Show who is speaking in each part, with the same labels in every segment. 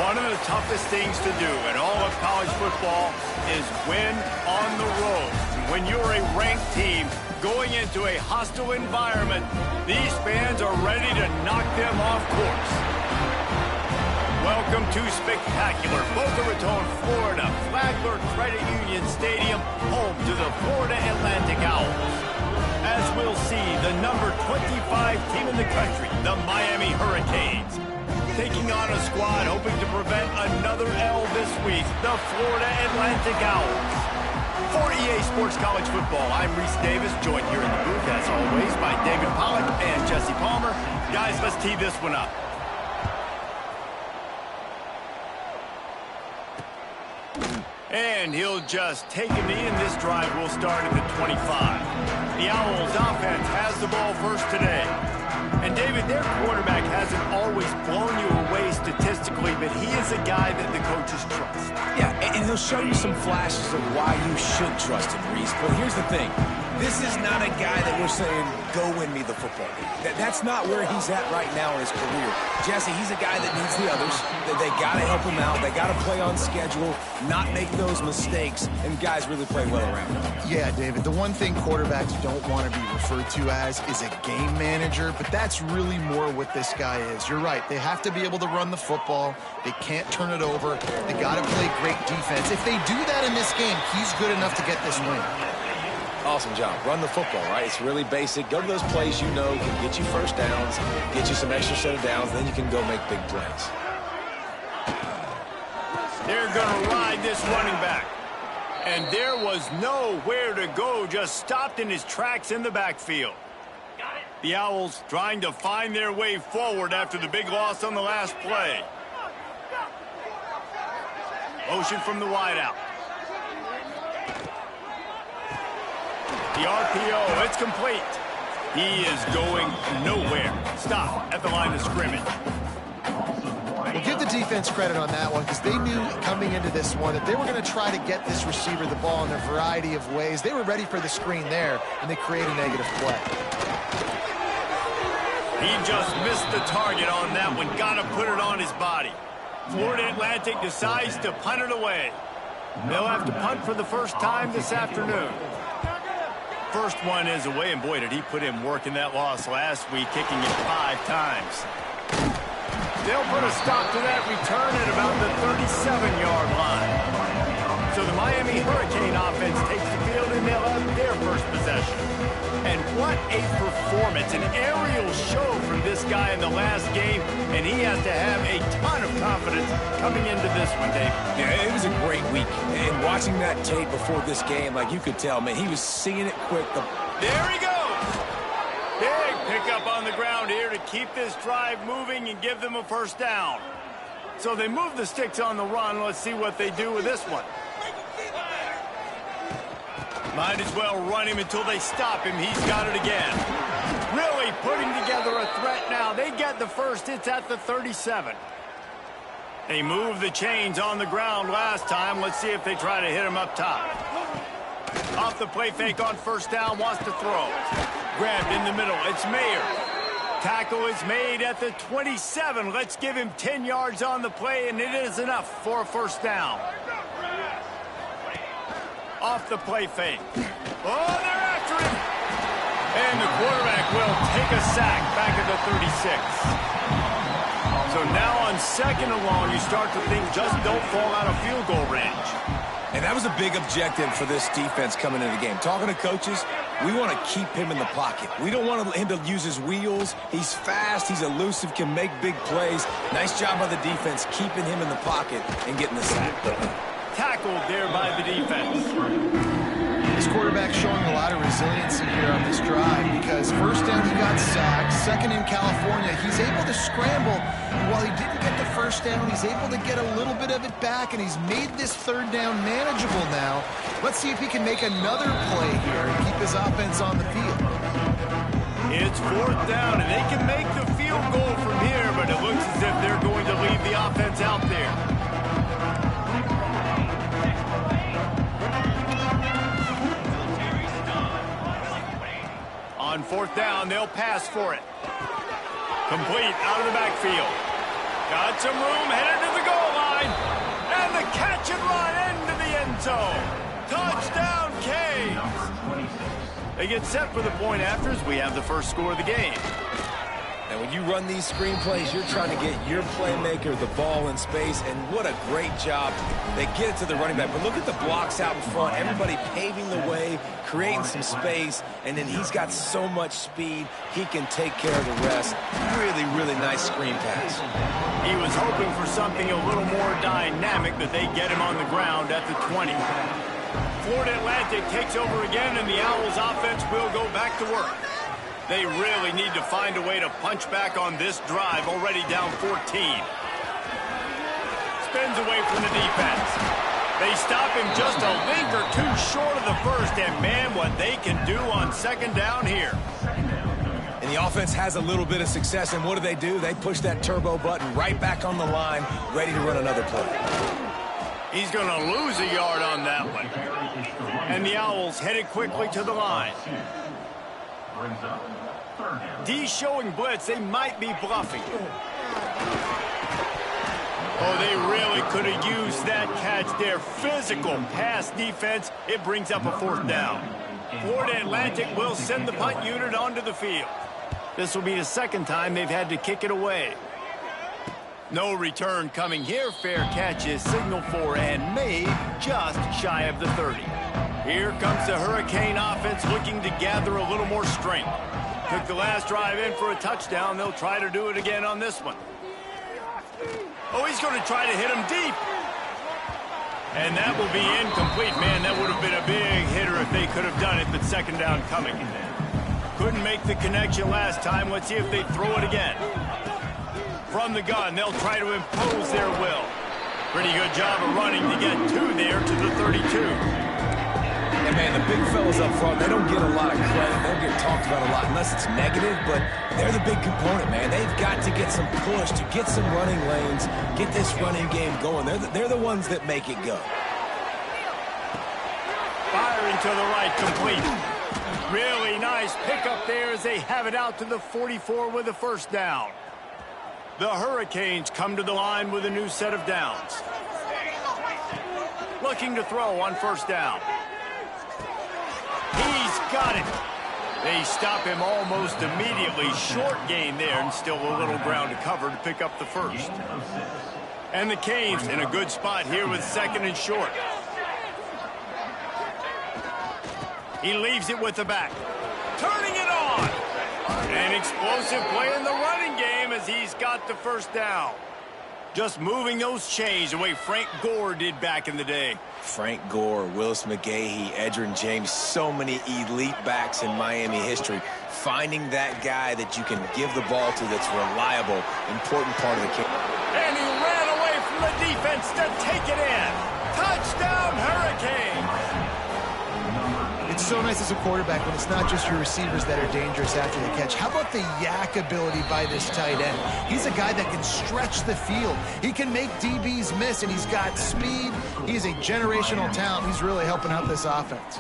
Speaker 1: One of the toughest things to do in all of college football is win on the road. When you're a ranked team going into a hostile environment, these fans are ready to knock them off course. Welcome to spectacular Boca Raton, Florida, Flagler Credit Union Stadium, home to the Florida Atlantic Owls. As we'll see, the number 25 team in the country, the Miami Hurricanes, taking on a squad hoping to prevent another L this week, the Florida Atlantic Owls. For EA Sports College Football, I'm Reese Davis, joined here in the booth, as always, by David Pollack and Jesse Palmer. Guys, let's tee this one up. And he'll just take a knee, and this drive will start at the 25. The Owls offense has the ball first today. And, David, their quarterback hasn't always blown you away statistically, but he is a guy that the coaches trust.
Speaker 2: Yeah, and he'll show you some flashes of why you should trust him, Reese. But here's the thing. This is not a guy that we're saying, go win me the football game. That's not where he's at right now in his career. Jesse, he's a guy that needs the others. They got to help him out. They got to play on schedule, not make those mistakes, and guys really play well around him.
Speaker 3: Yeah, David, the one thing quarterbacks don't want to be referred to as is a game manager, but that's really more what this guy is. You're right. They have to be able to run the football. They can't turn it over. They got to play great defense. If they do that in this game, he's good enough to get this win.
Speaker 2: Awesome job. Run the football, right? It's really basic. Go to those plays you know can get you first downs, get you some extra set of downs, then you can go make big plays.
Speaker 1: They're going to ride this running back. And there was nowhere to go, just stopped in his tracks in the backfield. The Owls trying to find their way forward after the big loss on the last play. Motion from the wideout. The RPO, it's complete. He is going nowhere. Stop at the line of scrimmage.
Speaker 3: Well, give the defense credit on that one because they knew coming into this one that they were going to try to get this receiver the ball in a variety of ways. They were ready for the screen there, and they create a negative play.
Speaker 1: He just missed the target on that one. Got to put it on his body. Florida Atlantic decides to punt it away. They'll have to punt for the first time this afternoon. First one is away, and boy, did he put in work in that loss last week, kicking it 5 times. They'll put a stop to that return at about the 37-yard line. So the Miami Hurricane offense takes the field, and they'll have their first possession. And what a performance, an aerial show from this guy in the last game, and he has to have a ton of confidence coming into this one, Dave.
Speaker 2: Yeah, it was a great week. And watching that tape before this game, like you could tell, man, he was seeing it quick.
Speaker 1: There he goes. Big pickup on the ground here to keep this drive moving and give them a first down. So they move the sticks on the run. Let's see what they do with this one. Might as well run him until they stop him. He's got it again. Really putting together a threat now. They get the first. It's at the 37. They moved the chains on the ground last time. Let's see if they try to hit him up top. Off the play fake on first down. Wants to throw. Grabbed in the middle. It's Mayer. Tackle is made at the 27. Let's give him 10 yards on the play, and it is enough for a first down. Off the play fake. Oh, they're after him. And the quarterback will take a sack back at the 36. So now on second and long, you start to think just don't fall out of field goal range.
Speaker 2: And that was a big objective for this defense coming into the game. Talking to coaches, we want to keep him in the pocket. We don't want him to use his wheels. He's fast, he's elusive, can make big plays. Nice job by the defense keeping him in the pocket and getting the sack.
Speaker 1: Tackled there by the defense.
Speaker 3: This quarterback's showing a lot of resiliency here on this drive because first down he got sacked, second in California, he's able to scramble. And while he didn't get the first down, he's able to get a little bit of it back, and he's made this third down manageable now. Let's see if he can make another play here and keep his offense on the field.
Speaker 1: It's fourth down, and they can make the field goal from here, but it looks as if they're going to leave the offense out there. On fourth down, they'll pass for it. Complete out of the backfield. Got some room, headed to the goal the catch and run into the end zone. Touchdown, Canes. They get set for the point afters. We have the first score of the game.
Speaker 2: And when you run these screen plays, you're trying to get your playmaker the ball in space, and what a great job. They get it to the running back, but look at the blocks out in front. Everybody paving the way, creating some space, and then he's got so much speed, he can take care of the rest. Really, really nice screen pass.
Speaker 1: He was hoping for something a little more dynamic, but they get him on the ground at the 20. Florida Atlantic takes over again, and the Owls offense will go back to work. They really need to find a way to punch back on this drive, already down 14. Spins away from the defense. They stop him just a link or two short of the first, and man, what they can do on second down here.
Speaker 2: And the offense has a little bit of success, and what do? They push that turbo button right back on the line, ready to run another play.
Speaker 1: He's going to lose a yard on that one. And the Owls headed quickly to the line. D showing blitz. They might be bluffing. Oh, they really could have used that catch there. Physical pass defense. It brings up a fourth down. Florida Atlantic will send the punt unit onto the field. This will be the second time they've had to kick it away. No return coming here. Fair catch is signaled for and made just shy of the 30. Here comes the Hurricane offense looking to gather a little more strength. Took the last drive in for a touchdown. They'll try to do it again on this one. Oh, he's going to try to hit him deep. And that will be incomplete. Man, that would have been a big hitter if they could have done it, but second down coming. Couldn't make the connection last time. Let's see if they throw it again. From the gun, they'll try to impose their will. Pretty good job of running to get two there to the 32.
Speaker 2: And man, the big fellas up front, they don't get a lot of credit. They don't get talked about a lot unless it's negative, but they're the big component, man. They've got to get some push, to get some running lanes, get this running game going. They're the ones that make it go.
Speaker 1: Firing to the right, complete. Really nice pickup there as they have it out to the 44 with a first down. The Hurricanes come to the line with a new set of downs. Looking to throw on first down. He's got it. They stop him almost immediately. Short gain there, and still a little ground to cover to pick up the first. And the Canes in a good spot here with second and short. He leaves it with the back. Turning it on. An explosive play in the running game as he's got the first down. Just moving those chains the way Frank Gore did back in the day.
Speaker 2: Frank Gore, Willis McGahee, Edgerrin James, so many elite backs in Miami history. Finding that guy that you can give the ball to that's reliable, important part of the game.
Speaker 1: And he ran away from the defense to take it in. Touchdown, Hurricanes!
Speaker 3: It's so nice as a quarterback when it's not just your receivers that are dangerous after the catch. How about the yak ability by this tight end? He's a guy that can stretch the field. He can make DBs miss, and he's got speed. He's a generational talent. He's really helping out this offense.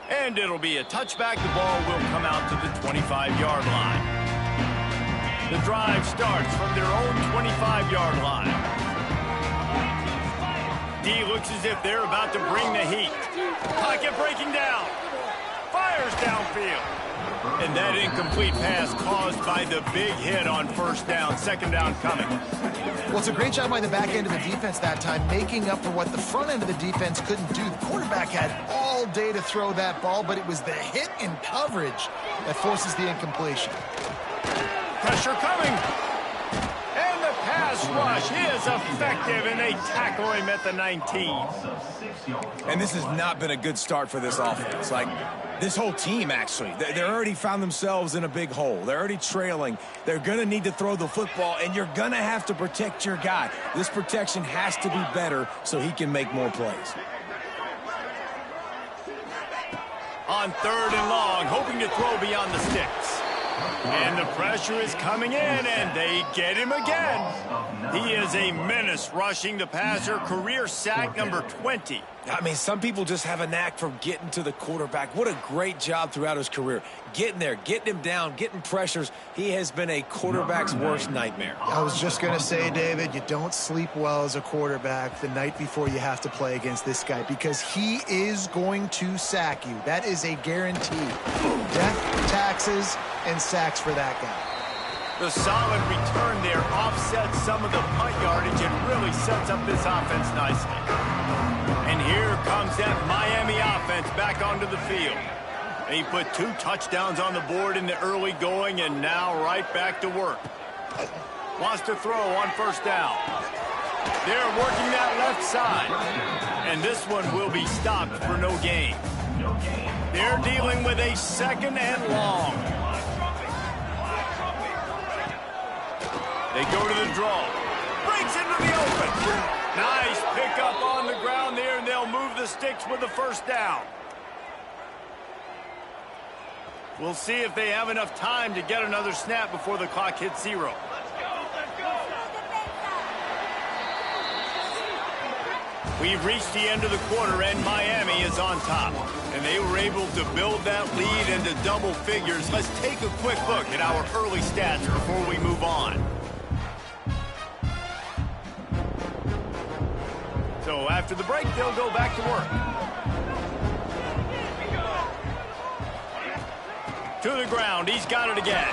Speaker 1: And it'll be a touchback. The ball will come out to the 25-yard line. The drive starts from their own 25-yard line. D looks as if they're about to bring the heat. Pocket breaking down. Fires downfield. And that incomplete pass caused by the big hit on first down. Second down coming.
Speaker 3: Well, it's a great job by the back end of the defense that time, making up for what the front end of the defense couldn't do. The quarterback had all day to throw that ball, but it was the hit in coverage that forces the incompletion.
Speaker 1: Pressure coming. And the pass rush is effective, and they tackle him at the 19.
Speaker 2: And this has not been a good start for this offense. Like, this whole team, actually. They already found themselves in a big hole. They're already trailing. They're going to need to throw the football, and you're going to have to protect your guy. This protection has to be better so he can make more plays.
Speaker 1: On third and long, hoping to throw beyond the sticks. And the pressure is coming in, and they get him again. He is a menace rushing the passer, career sack number 20.
Speaker 2: I mean, some people just have a knack for getting to the quarterback. What a great job throughout his career. Getting there, getting him down, getting pressures. He has been a quarterback's worst nightmare.
Speaker 3: I was just going to say, David, you don't sleep well as a quarterback the night before you have to play against this guy because he is going to sack you. That is a guarantee. Death, taxes, and sacks for that guy.
Speaker 1: The solid return there offsets some of the punt yardage and really sets up this offense nicely. And here comes that Miami offense back onto the field. They put 2 touchdowns on the board in the early going and now right back to work. Wants to throw on first down. They're working that left side. And this one will be stopped for no gain. They're dealing with a 2nd and long. They go to the draw. Breaks into the open. Nice pickup on the ground there, and they'll move the sticks with the first down. We'll see if they have enough time to get another snap before the clock hits 0. We've reached the end of the quarter, and Miami is on top. And they were able to build that lead into double figures. Let's take a quick look at our early stats before we move on. So after the break, they'll go back to work. To the ground, he's got it again.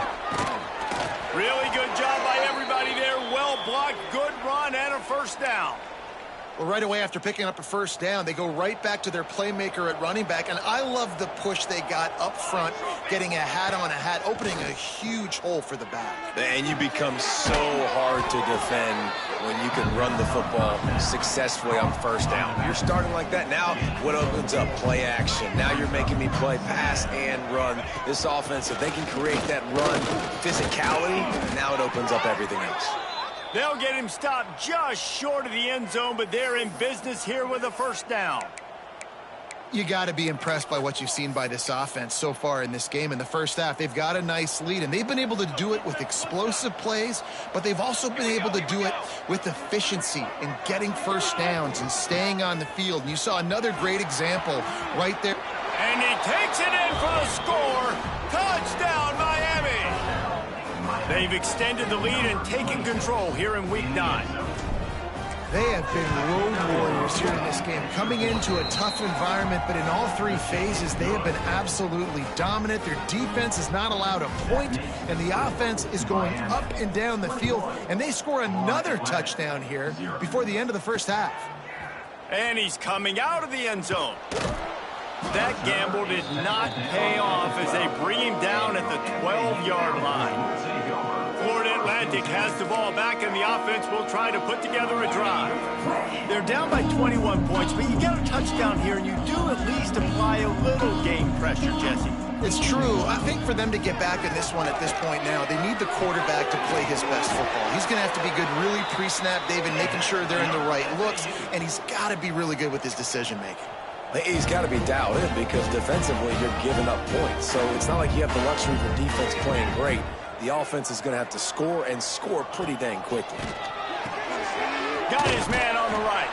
Speaker 1: Really good job by everybody there. Well blocked, good run, and a first down.
Speaker 3: Well, right away after picking up a first down, they go right back to their playmaker at running back. And I love the push they got up front, getting a hat on a hat, opening a huge hole for the back.
Speaker 2: And you become so hard to defend when you can run the football successfully on first down. You're starting like that. Now what opens up? Play action. Now you're making me play pass and run. This offense, if they can create that run physicality, now it opens up everything else.
Speaker 1: They'll get him stopped just short of the end zone, but they're in business here with a first down.
Speaker 3: You got to be impressed by what you've seen by this offense so far in this game. In the first half, they've got a nice lead, and they've been able to do it with explosive plays, but they've also been able to do it with efficiency and getting first downs and staying on the field. And you saw another great example right there.
Speaker 1: And he takes it in for the score. Touchdown, Miami! They've extended the lead and taken control here in Week 9.
Speaker 3: They have been road warriors here in this game, coming into a tough environment, but in all 3 phases, they have been absolutely dominant. Their defense is not allowed a point, and the offense is going up and down the field, and they score another touchdown here before the end of the first half.
Speaker 1: And he's coming out of the end zone. That gamble did not pay off as they bring him down at the 12-yard line. Florida Atlantic has the ball back, and the offense will try to put together a drive. They're down by 21 points, but you get a touchdown here, and you do at least apply a little game pressure, Jesse.
Speaker 3: It's true. I think for them to get back in this one at this point now, they need the quarterback to play his best football. He's going to have to be good really pre-snap, David, making sure they're in the right looks, and he's got to be really good with his decision-making.
Speaker 2: He's got to be dialed in because defensively you're giving up points. So it's not like you have the luxury for defense playing great. The offense is going to have to score and score pretty dang quickly.
Speaker 1: Got his man on the right.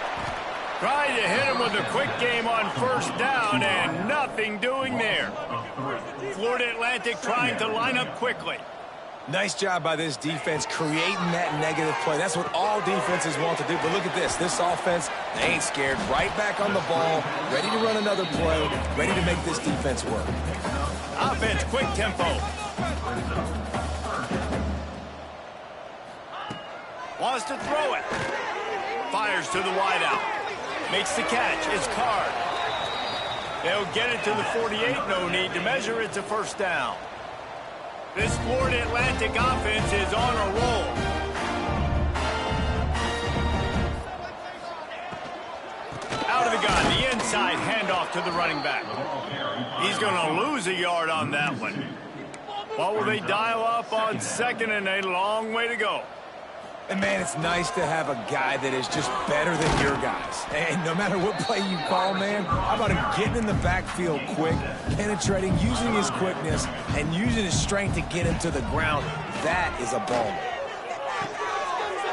Speaker 1: Trying to hit him with a quick game on first down and nothing doing there. Florida Atlantic trying to line up quickly.
Speaker 2: Nice job by this defense creating that negative play. That's what all defenses want to do. But look at this. This offense, they ain't scared. Right back on the ball, ready to run another play, ready to make this defense work.
Speaker 1: Offense, quick tempo. Wants to throw it. Fires to the wideout. Makes the catch. It's Card. They'll get it to the 48. No need to measure. It's a first down. This Florida Atlantic offense is on a roll. Out of the gun, the inside handoff to the running back. He's going to lose a yard on that one. What will they dial up on second and a long way to go?
Speaker 2: And, man, it's nice to have a guy that is just better than your guys. And no matter what play you call, man, how about him getting in the backfield quick, penetrating, using his quickness, and using his strength to get him to the ground. That is a baller.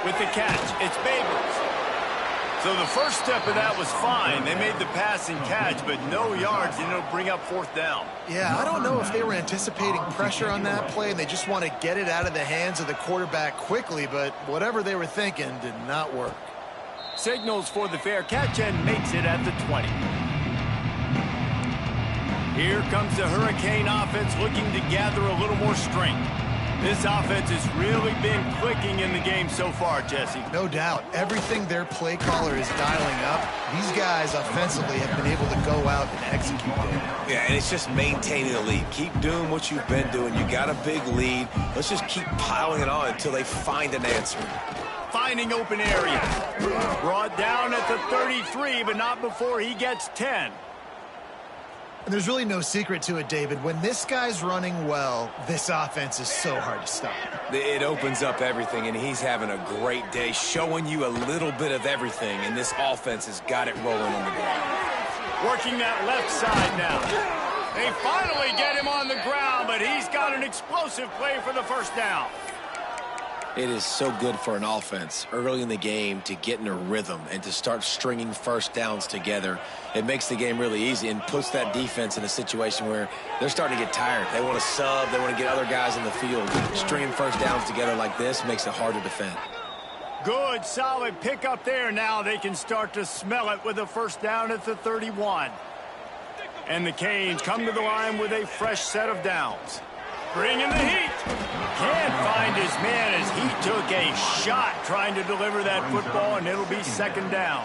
Speaker 1: With the catch, it's Babers. So the first step of that was fine. They made the pass and catch, but no yards. They ended up bring up fourth down.
Speaker 3: Yeah, I don't know if they were anticipating pressure on that play and they just want to get it out of the hands of the quarterback quickly, but whatever they were thinking did not work.
Speaker 1: Signals for the fair catch and makes it at the 20. Here comes the Hurricane offense looking to gather a little more strength. This offense has really been clicking in the game so far, Jesse.
Speaker 3: No doubt. Everything their play caller is dialing up, these guys offensively have been able to go out and execute them.
Speaker 2: Yeah, and it's just maintaining the lead. Keep doing what you've been doing. You got a big lead. Let's just keep piling it on until they find an answer.
Speaker 1: Finding open area. Brought down at the 33, but not before he gets 10.
Speaker 3: And there's really no secret to it, David. When this guy's running well, this offense is so hard to stop.
Speaker 2: It opens up everything, and he's having a great day, showing you a little bit of everything, and this offense has got it rolling on the ground.
Speaker 1: Working that left side now. They finally get him on the ground, but he's got an explosive play for the first down.
Speaker 4: It is so good for an offense early in the game to get in a rhythm and to start stringing first downs together. It makes the game really easy and puts that defense in a situation where they're starting to get tired. They want to sub. They want to get other guys in the field. Stringing first downs together like this makes it hard to defend.
Speaker 1: Good, solid pickup there. Now they can start to smell it with a first down at the 31. And the Canes come to the line with a fresh set of downs. Bringing the heat. Can't find his man as he took a shot trying to deliver that football, and it'll be second down.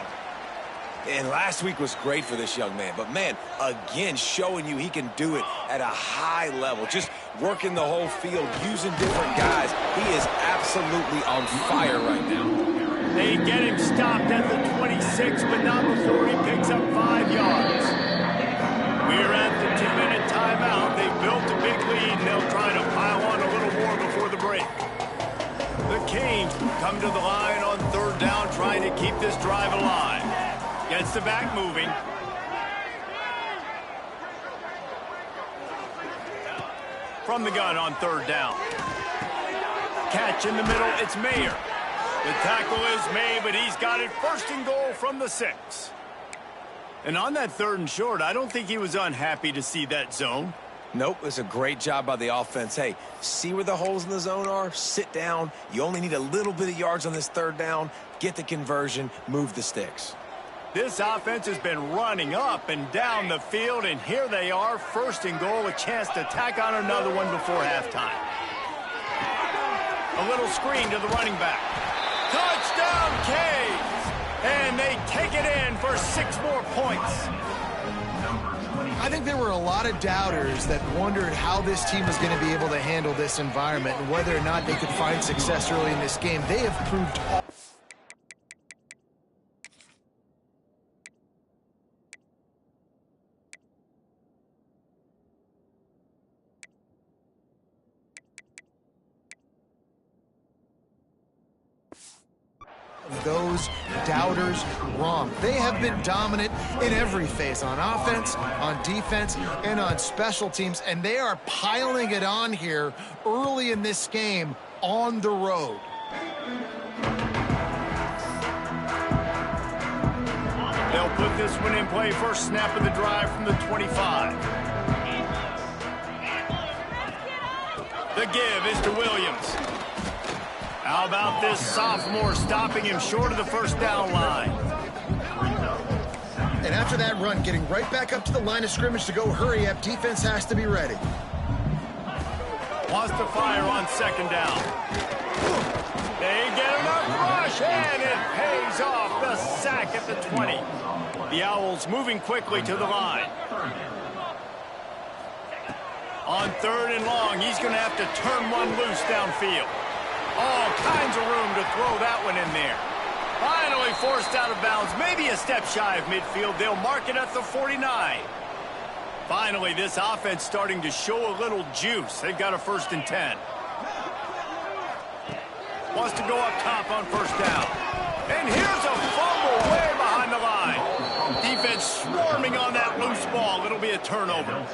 Speaker 2: And last week was great for this young man. But, man, again, showing you he can do it at a high level. Just working the whole field, using different guys. He is absolutely on fire right now.
Speaker 1: They get him stopped at the 26, but not before he picks up 5 yards. We're at the 2-minute timeout. They built a big lead, and they'll try to pile on a little more before the break. The Canes come to the line on third down, trying to keep this drive alive. Gets the back moving. From the gun on third down. Catch in the middle, it's Mayer. The tackle is made, but he's got it first and goal from the 6. And on that third and short, I don't think he was unhappy to see that zone.
Speaker 2: Nope, it's a great job by the offense. Hey, see where the holes in the zone are? Sit down. You only need a little bit of yards on this third down. Get the conversion. Move the sticks.
Speaker 1: This offense has been running up and down the field, and here they are, first and goal, a chance to tack on another one before halftime. A little screen to the running back. Touchdown, Canes! And they take it in for 6 more points.
Speaker 3: I think there were a lot of doubters that wondered how this team was going to be able to handle this environment and whether or not they could find success early in this game. They have proved those doubters wrong. They have been dominant in every phase, on offense, on defense, and on special teams, and they are piling it on here early in this game on the road.
Speaker 1: They'll put this one in play, first snap of the drive from the 25. The give is to Williams. How about this sophomore stopping him short of the first down line?
Speaker 3: And after that run, getting right back up to the line of scrimmage to go hurry up, defense has to be ready.
Speaker 1: Wants to fire on second down. They get enough rush, and it pays off. The sack at the 20. The Owls moving quickly to the line. On third and long, he's going to have to turn one loose downfield. All kinds of room to throw that one in there. Finally forced out of bounds, maybe a step shy of midfield. They'll mark it at the 49. Finally, this offense starting to show a little juice. They've got a 1st and 10. Wants to go up top on first down. And here's a fumble way behind the line. Defense swarming on that loose ball. It'll be a turnover.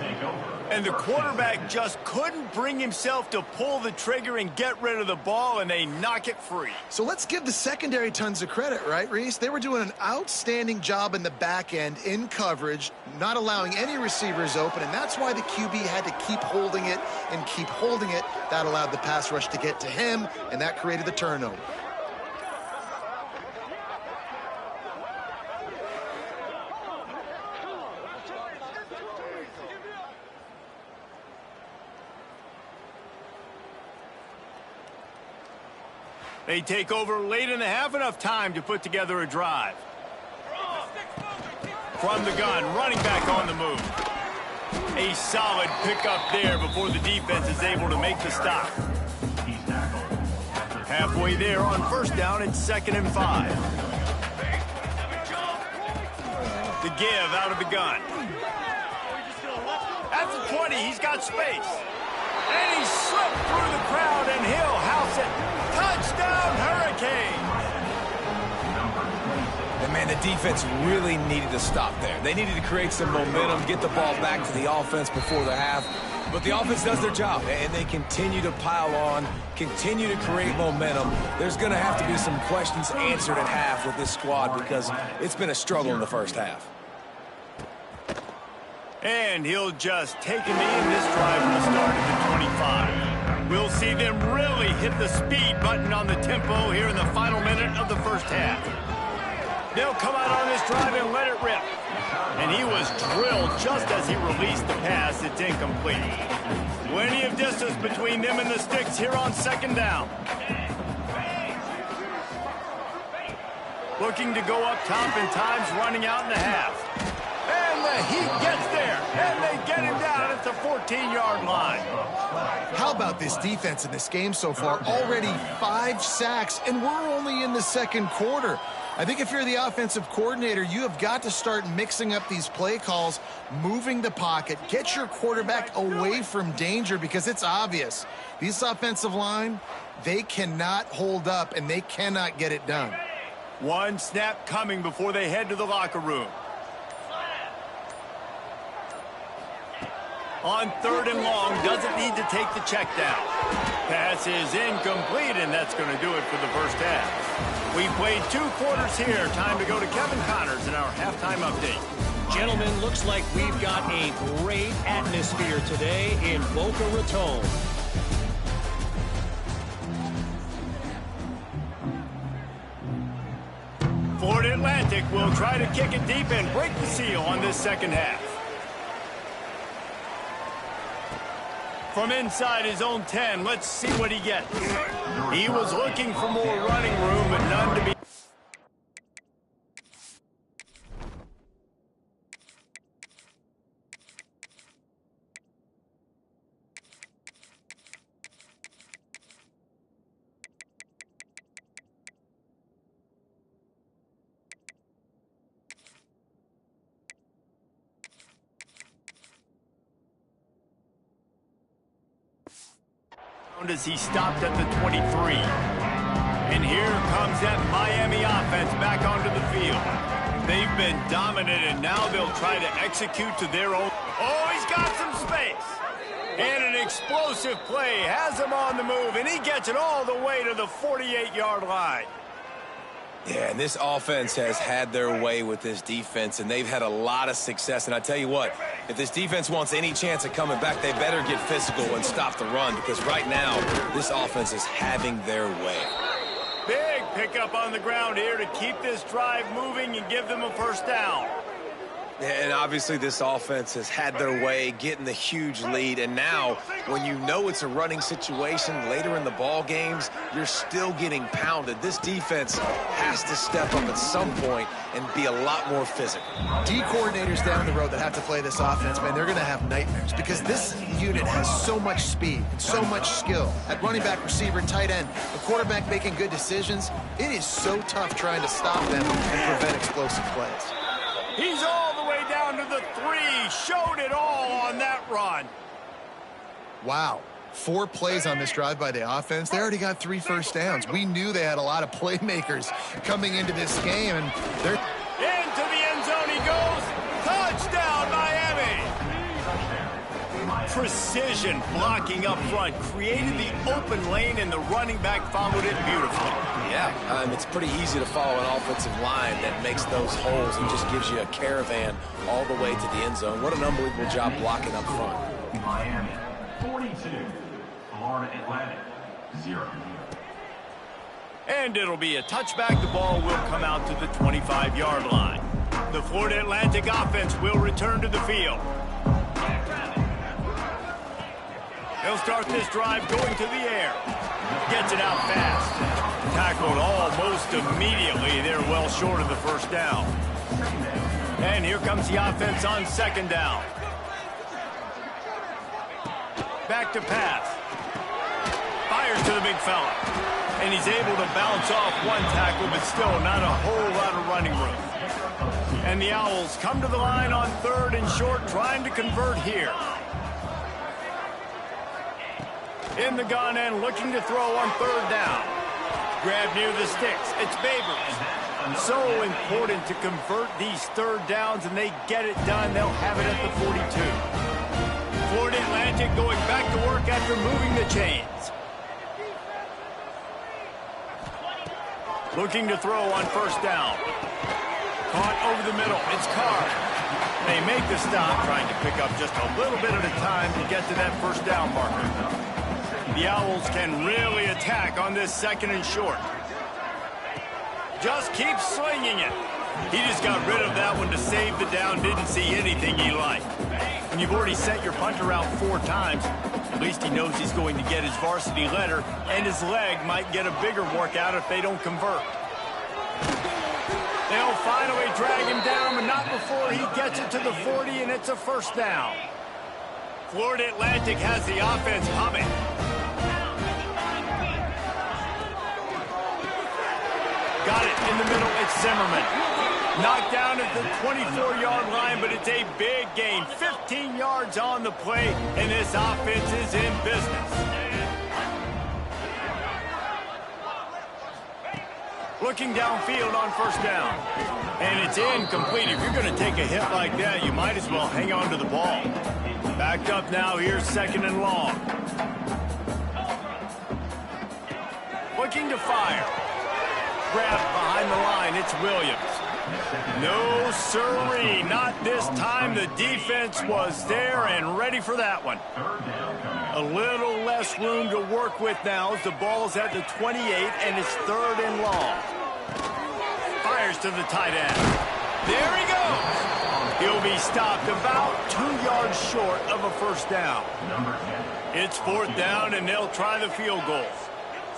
Speaker 1: And the quarterback just couldn't bring himself to pull the trigger and get rid of the ball, and they knock it free.
Speaker 3: So let's give the secondary tons of credit, right, Reese? They were doing an outstanding job in the back end in coverage, not allowing any receivers open, and that's why the QB had to keep holding it and keep holding it. That allowed the pass rush to get to him, and that created the turnover.
Speaker 1: They take over late in the half, enough time to put together a drive. From the gun, running back on the move. A solid pickup there before the defense is able to make the stop. Halfway there on first down, it's 2nd and 5. The give out of the gun. At the 20, he's got space. And he slipped through the crowd, and he'll house it. Touchdown, Hurricane!
Speaker 2: And man, the defense really needed to stop there. They needed to create some momentum, get the ball back to the offense before the half. But the offense does their job, and they continue to pile on, continue to create momentum. There's going to have to be some questions answered at half with this squad because it's been a struggle in the first half.
Speaker 1: And he'll just take a knee, and this drive will start at the 25. We'll see them really hit the speed button on the tempo here in the final minute of the first half. They'll come out on this drive and let it rip. And he was drilled just as he released the pass. It's incomplete. Plenty of distance between them and the sticks here on 2nd down. Looking to go up top, and time's running out in the half. And the heat gets there, and they get him down at the 14-yard line.
Speaker 3: How about this defense in this game so far? Already 5 sacks, and we're only in the 2nd quarter. I think if you're the offensive coordinator, you have got to start mixing up these play calls, moving the pocket, get your quarterback away from danger because it's obvious. This offensive line, they cannot hold up, and they cannot get it done.
Speaker 1: One snap coming before they head to the locker room. On 3rd and long, doesn't need to take the check down. Pass is incomplete, and that's going to do it for the first half. We played 2 quarters here. Time to go to Kevin Connors in our halftime update.
Speaker 5: Gentlemen, looks like we've got a great atmosphere today in Boca Raton.
Speaker 1: Florida Atlantic will try to kick it deep and break the seal on this 2nd half. From inside his own 10, let's see what he gets. He was looking for more running room, but none to be. As he stopped at the 23. And here comes that Miami offense back onto the field. They've been dominant, and now they'll try to execute to their own. Oh, he's got some space. And an explosive play has him on the move, and he gets it all the way to the 48-yard line.
Speaker 2: Yeah, and this offense has had their way with this defense, and they've had a lot of success. And I tell you what, if this defense wants any chance of coming back, they better get physical and stop the run, because right now, this offense is having their way.
Speaker 1: Big pickup on the ground here to keep this drive moving and give them a first down.
Speaker 2: And obviously this offense has had their way, getting the huge lead. And now, when you know it's a running situation later in the ball games, you're still getting pounded. This defense has to step up at some point and be a lot more physical.
Speaker 3: D coordinators down the road that have to play this offense, man, they're going to have nightmares because this unit has so much speed and so much skill. At running back, receiver, tight end, the quarterback making good decisions, it is so tough trying to stop them and prevent explosive plays.
Speaker 1: He's all the way down to the 3. Showed it all on that run.
Speaker 3: Wow. 4 plays on this drive by the offense. They already got 3 first downs. We knew they had a lot of playmakers coming into this game, and they're...
Speaker 1: Into the end zone he goes. Touchdown, Miami. Precision blocking up front created the open lane, and the running back followed it beautifully.
Speaker 4: Yeah, it's pretty easy to follow an offensive line that makes those holes and just gives you a caravan all the way to the end zone. What an unbelievable job blocking up front.
Speaker 6: Miami, 42. Florida Atlantic, 0.
Speaker 1: And it'll be a touchback. The ball will come out to the 25-yard line. The Florida Atlantic offense will return to the field. They'll start this drive going to the air. Gets it out fast. Tackled almost immediately. They're well short of the first down. And here comes the offense on second down. Back to pass. Fires to the big fella. And he's able to bounce off one tackle, but still not a whole lot of running room. And the Owls come to the line on 3rd and short, trying to convert here. In the gun and looking to throw on 3rd down. Grab near the sticks. It's Babers. So important to convert these 3rd downs, and they get it done. They'll have it at the 42. Florida Atlantic going back to work after moving the chains. Looking to throw on 1st down. Caught over the middle. It's Carr. They make the stop, trying to pick up just a little bit at a time to get to that 1st down marker. The Owls can really attack on this 2nd and short. Just keeps slinging it. He just got rid of that one to save the down. Didn't see anything he liked. When you've already sent your punter out 4 times, at least he knows he's going to get his varsity letter, and his leg might get a bigger workout if they don't convert. They'll finally drag him down, but not before he gets it to the 40, and it's a 1st down. Florida Atlantic has the offense humming. Got it in the middle. It's Zimmerman. Knocked down at the 24-yard line, but it's a big gain. 15 yards on the play, and this offense is in business. Looking downfield on 1st down. And it's incomplete. If you're going to take a hit like that, you might as well hang on to the ball. Backed up now. Here's 2nd and long. Looking to fire. Grabbed behind the line. It's Williams. No sirree, not this time. The defense was there and ready for that one. A little less room to work with now as the ball's at the 28 and it's 3rd and long. Fires to the tight end. There he goes. He'll be stopped about 2 yards short of a 1st down. It's 4th down and they'll try the field goal.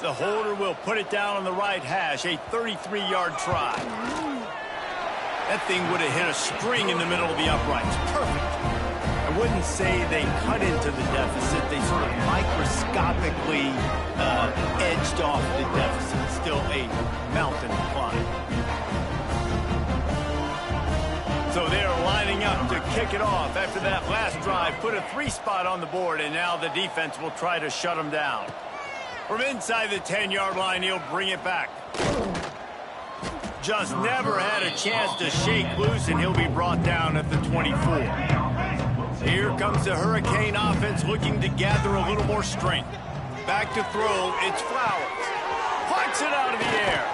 Speaker 1: The holder will put it down on the right hash, a 33-yard try. That thing would have hit a string in the middle of the uprights. Perfect. I wouldn't say they cut into the deficit. They sort of microscopically edged off the deficit. Still a mountain to climb. So they're lining up to kick it off after that last drive. Put a 3 spot on the board, and now the defense will try to shut them down. From inside the 10-yard line, he'll bring it back. Just never had a chance to shake loose, and he'll be brought down at the 24. Here comes the Hurricane offense looking to gather a little more strength. Back to throw, it's Flowers. Punts it out of the air.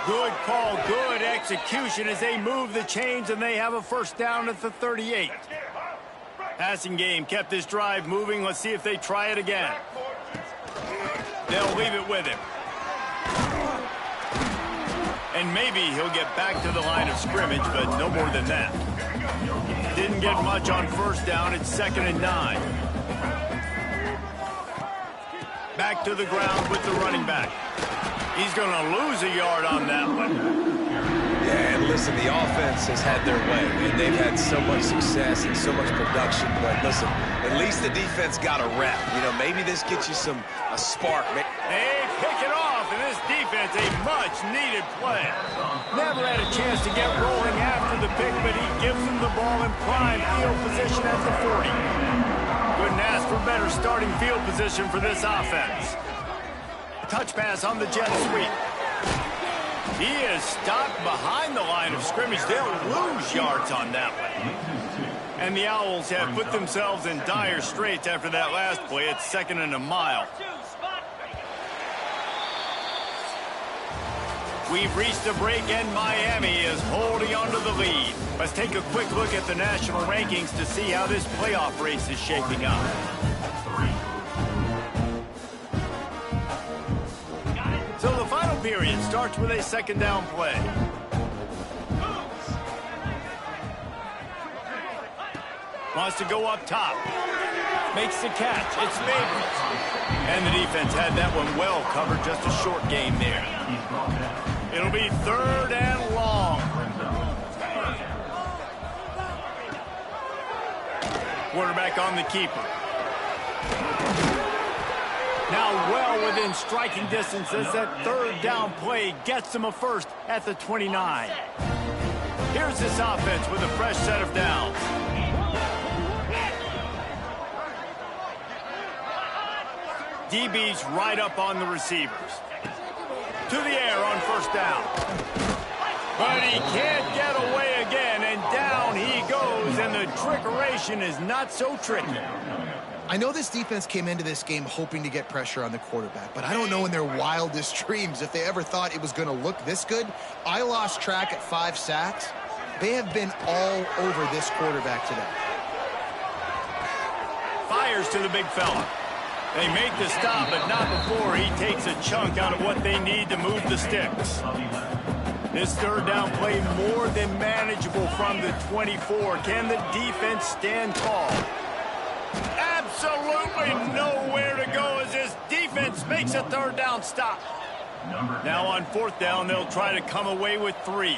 Speaker 1: Good call, good execution as they move the chains, and they have a 1st down at the 38. Passing game kept this drive moving. Let's see if they try it again. They'll leave it with him. And maybe he'll get back to the line of scrimmage, but no more than that. Didn't get much on 1st down. It's 2nd and 9. Back to the ground with the running back. He's going to lose a yard on that one.
Speaker 4: Yeah, and listen, the offense has had their way, and they've had so much success and so much production. But listen, at least the defense got a rep. You know, maybe this gets you a spark.
Speaker 1: They pick it off, and this defense, a much-needed play. Never had a chance to get rolling after the pick, but he gives them the ball in prime field position at the 40. Couldn't ask for better starting field position for this offense. Touch pass on the jet sweep. He is stopped behind the line of scrimmage. They'll lose yards on that one. And the Owls have put themselves in dire straits after that last play. It's 2nd and a mile. We've reached a break, and Miami is holding on to the lead. Let's take a quick look at the national rankings to see how this playoff race is shaping up. So the final period starts with a 2nd down play. Wants to go up top. Makes the catch. It's Favorites. And the defense had that one well covered. Just a short game there. It'll be 3rd and long. Quarterback on the keeper. Now well within striking distance as that 3rd down play gets them a first at the 29. Here's this offense with a fresh set of downs. DB's right up on the receivers. To the air on 1st down. But he can't get away again, and down he goes, and the trickeration is not so tricky.
Speaker 3: I know this defense came into this game hoping to get pressure on the quarterback, but I don't know in their wildest dreams if they ever thought it was going to look this good. I lost track at 5 sacks. They have been all over this quarterback today.
Speaker 1: Fires to the big fella. They make the stop, but not before he takes a chunk out of what they need to move the sticks. This 3rd down play more than manageable from the 24. Can the defense stand tall? Absolutely nowhere to go as this defense makes a 3rd down stop. Now on 4th down, they'll try to come away with 3.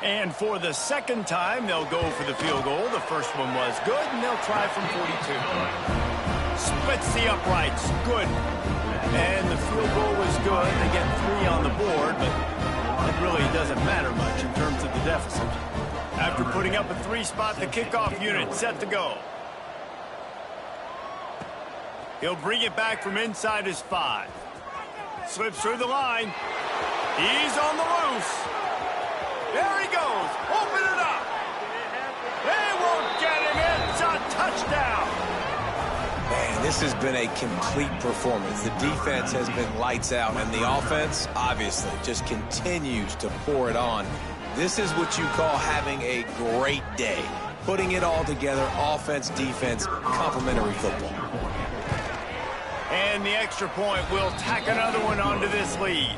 Speaker 1: And for the 2nd time, they'll go for the field goal. The first one was good, and they'll try from 42. Splits the uprights. Good. And the field goal was good. They get 3 on the board, but it really doesn't matter much in terms of the deficit. After putting up a 3 spot, the kickoff unit set to go. He'll bring it back from inside his 5. Slips through the line. He's on the loose. There he goes. Open it up. They won't get him. It's a touchdown.
Speaker 4: Man, this has been a complete performance. The defense has been lights out, and the offense, obviously, just continues to pour it on. This is what you call having a great day. Putting it all together, offense, defense, complementary football.
Speaker 1: And the extra point will tack another one onto this lead.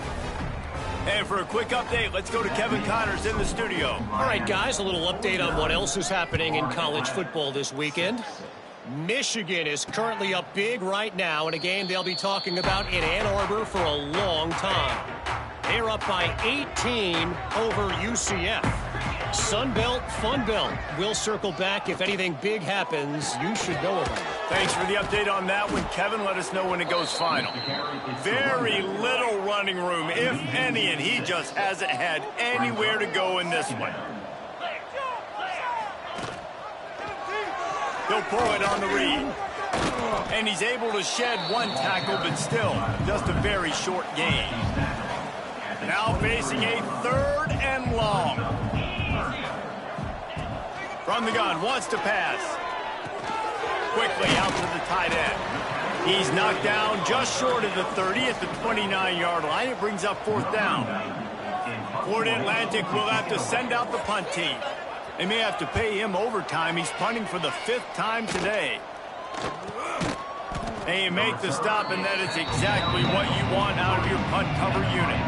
Speaker 1: And for a quick update, let's go to Kevin Connors in the studio.
Speaker 5: All right, guys, a little update on what else is happening in college football this weekend. Michigan is currently up big right now in a game they'll be talking about in Ann Arbor for a long time. They're up by 18 over UCF. Sun Belt, Fun Belt. We'll circle back if anything big happens. You should know about it.
Speaker 1: Thanks for the update on that one, Kevin. Let us know when it goes final. Very little running room, if any, and he just hasn't had anywhere to go in this one. He'll pull it on the read. And he's able to shed 1 tackle, but still just a very short gain. Now facing a 3rd and long. From the gun, wants to pass. Quickly out to the tight end. He's knocked down just short of the 30 at the 29-yard line. It brings up 4th down. Florida Atlantic will have to send out the punt team. They may have to pay him overtime. He's punting for the 5th time today. And you make the stop, and that is exactly what you want out of your punt cover unit.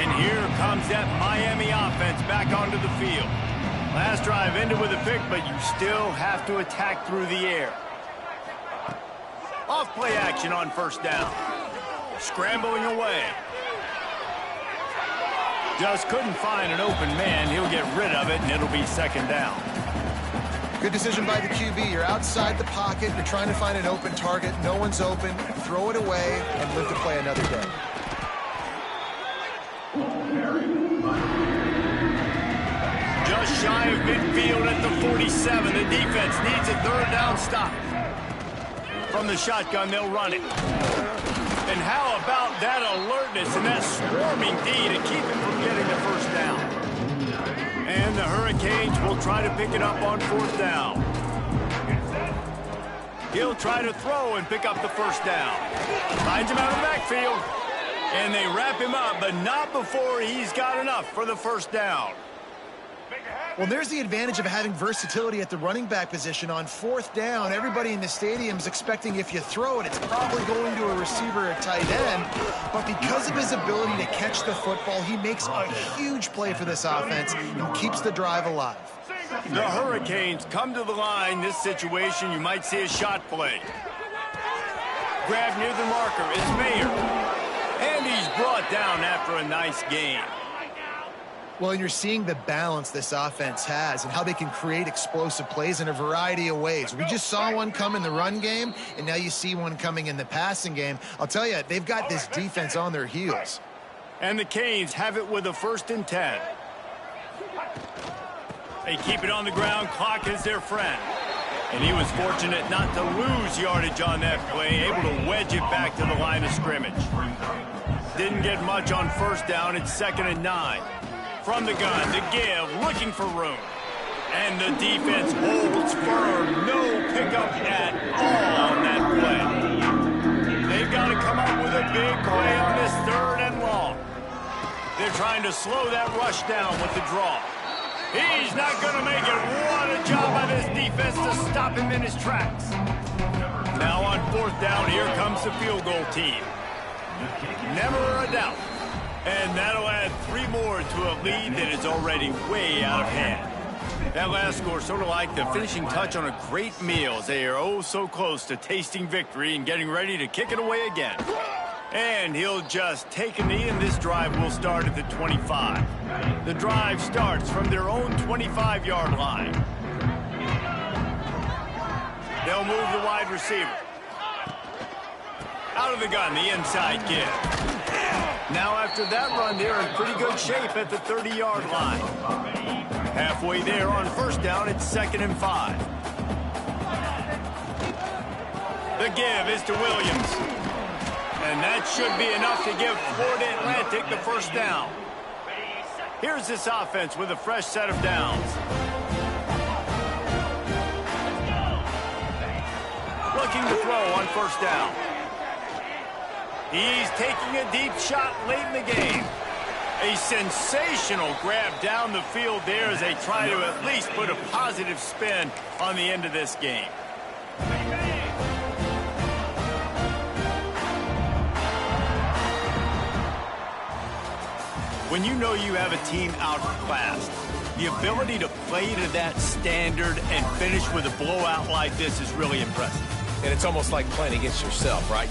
Speaker 1: And here comes that Miami offense back onto the field. Last drive ended with a pick, but you still have to attack through the air. Off play action on 1st down. Scrambling away. Just couldn't find an open man. He'll get rid of it, and it'll be 2nd down.
Speaker 3: Good decision by the QB. You're outside the pocket. You're trying to find an open target. No one's open. Throw it away and live to play another day.
Speaker 1: Just Just shy of midfield at the 47. The defense needs a third down stop. From the shotgun, they'll run it. And how about that alertness and that swarming D to keep him from getting the first down? And the Hurricanes will try to pick it up on fourth down. He'll try to throw and pick up the first down. Finds him out of the backfield. And they wrap him up, but not before he's got enough for the first down.
Speaker 3: Well, there's the advantage of having versatility at the running back position. On fourth down, everybody in the stadium is expecting if you throw it, it's probably going to a receiver or tight end. But because of his ability to catch the football, he makes a huge play for this offense and keeps the drive alive.
Speaker 1: The Hurricanes come to the line. This situation, you might see a shot play. Grab near the marker. It's Mayer. And he's brought down after a nice gain.
Speaker 3: Well, and you're seeing the balance this offense has and how they can create explosive plays in a variety of ways. We just saw one come in the run game, and now you see one coming in the passing game. I'll tell you, they've got this defense on their heels.
Speaker 1: And the Canes have it with a 1st and 10. They keep it on the ground. Clock is their friend. And he was fortunate not to lose yardage on that play, able to wedge it back to the line of scrimmage. Didn't get much on first down. It's 2nd and 9. From the gun, the give, looking for room. And the defense holds firm. No pickup at all on that play. They've got to come up with a big play on this 3rd and long. They're trying to slow that rush down with the draw. He's not going to make it. What a job by this defense to stop him in his tracks. Now on 4th down, here comes the field goal team. Never a doubt. And that'll add 3 more to a lead that is already way out of hand. That last score sort of like the finishing touch on a great meal, as they are oh so close to tasting victory and getting ready to kick it away again. And he'll just take a knee, and this drive will start at the 25. The drive starts from their own 25-yard line. They'll move the wide receiver. Out of the gun, the inside give. Now after that run, they're in pretty good shape at the 30-yard line. Halfway there on first down, it's 2nd and 5. The give is to Williams. And that should be enough to give Florida Atlantic the first down. Here's this offense with a fresh set of downs. Looking to throw on first down. He's taking a deep shot late in the game. A sensational grab down the field there as they try to at least put a positive spin on the end of this game. When you know you have a team outclassed, the ability to play to that standard and finish with a blowout like this is really impressive.
Speaker 4: And it's almost like playing against yourself, right?